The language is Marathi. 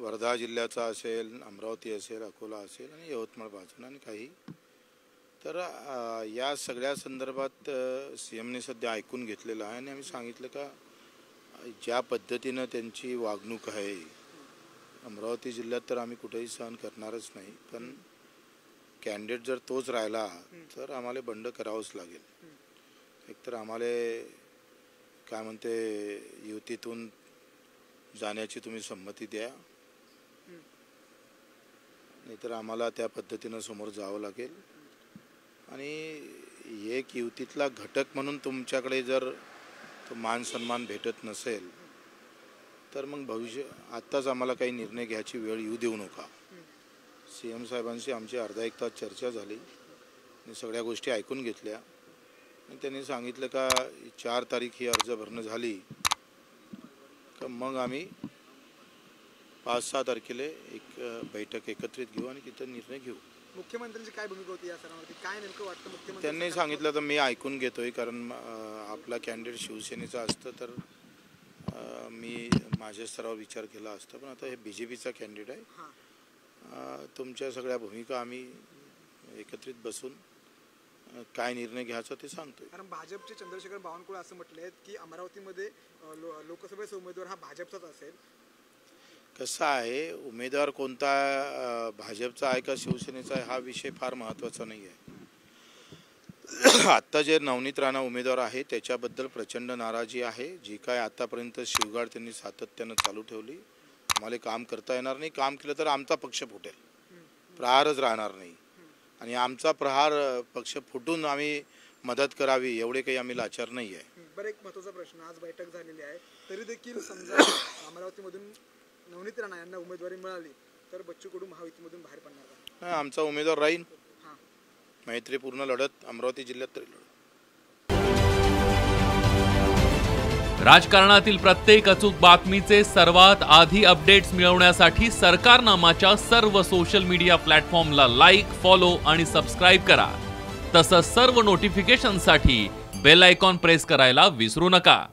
वर्धा जिल्ह्याचा असेल, अमरावती असेल, अकोला असेल आणि यवतमाळ बाजून आणि काही. तर या सगळ्या संदर्भात CMने सध्या ऐकून घेतलेलं आहे आणि आम्ही सांगितलं का ज्या पद्धतीनं त्यांची वागणूक आहे अमरावती जिल्ह्यात तर आम्ही कुठेही सहन करणारच नाही. पण कॅन्डिडेट जर तोच राहिला तर आम्हाला बंड करावंच लागेल. एकतर आम्हाला काय म्हणते युतीतून जाण्याची तुम्ही संमती द्या, नाहीतर आम्हाला त्या पद्धतीनं समोर जावं लागेल. आणि एक युतीतला घटक म्हणून तुमच्याकडे जर तो मान सन्मान भेटत नसेल तर मग भविष्य आत्ताच आम्हाला काही निर्णय घ्यायची वेळ येऊ देऊ नका. CM साहेबांशी आमची अर्धा एक तास चर्चा झाली आणि सगळ्या गोष्टी ऐकून घेतल्या आणि त्यांनी सांगितलं का 4 तारीख ही अर्ज भरणं झाली का मग आम्ही 5-6 तारखेला एक बैठक एकत्रित घेऊ आणि तिथं निर्णय घेऊ. मुख्यमंत्र्यांची काय भूमिका होती या सरावरती, काय नेमकं वाटतं मुख्यमंत्री? त्यांनी सांगितलं तर मी ऐकून घेतोय, कारण आपला कॅन्डिडेट शिवसेनेचा असतं तर मी माझ्या स्तरावर विचार केला असता. पण आता हे BJPचा कॅन्डिडेट आहे. तुमच्या सगळ्या भूमिका आम्ही एकत्रित बसून काय निर्णय घ्यायचा ते सांगतोय. कारण भाजपचे चंद्रशेखर बावनकुळे असं म्हटले आहेत की अमरावतीमध्ये लोकसभेचा उमेदवार हा भाजपचाच असेल. कसं आहे, उमेदवार कोणता भाजपचा आहे का शिवसेनेचा आहे हा विषय फार महत्त्वाचा नाही आहे. आत्ता जे नवनीत राणा उमेदवार आहे त्याच्याबद्दल प्रचंड नाराजी आहे. जी काय आतापर्यंत शिवगाड त्यांनी सातत्यानं चालू ठेवली. आम्हाला काम करता येणार नाही, काम केलं तर आमचा पक्ष फुटेल, प्रहारच राहणार नाही. आणि आमचा प्रहार पक्ष फुटून आम्ही मदत करावी एवढे काही आम्ही लाचार नाही आहे. बरं, एक महत्त्वाचा प्रश्न, आज बैठक झालेली आहे तरी देखील समजा अमरावतीमधून नवनीत राणा यांना उमेदवारी मिळाली तर बच्चू कडू महायुतीमधून बाहेर पडणार का? आमचा उमेदवार राहील. मैत्रीपूर्ण लढत अमरावती जिल्ह्यात तरी लढत. राजकारणातील प्रत्येक अचूक बातमीचे सर्वात आधी अपडेट्स मिळवण्यासाठी सरकारनामाच्या सर्व सोशल मीडिया प्लॅटफॉर्मला लाईक, फॉलो आणि सबस्क्राईब करा. तसंच सर्व नोटिफिकेशनसाठी बेल आयकॉन प्रेस करायला विसरू नका.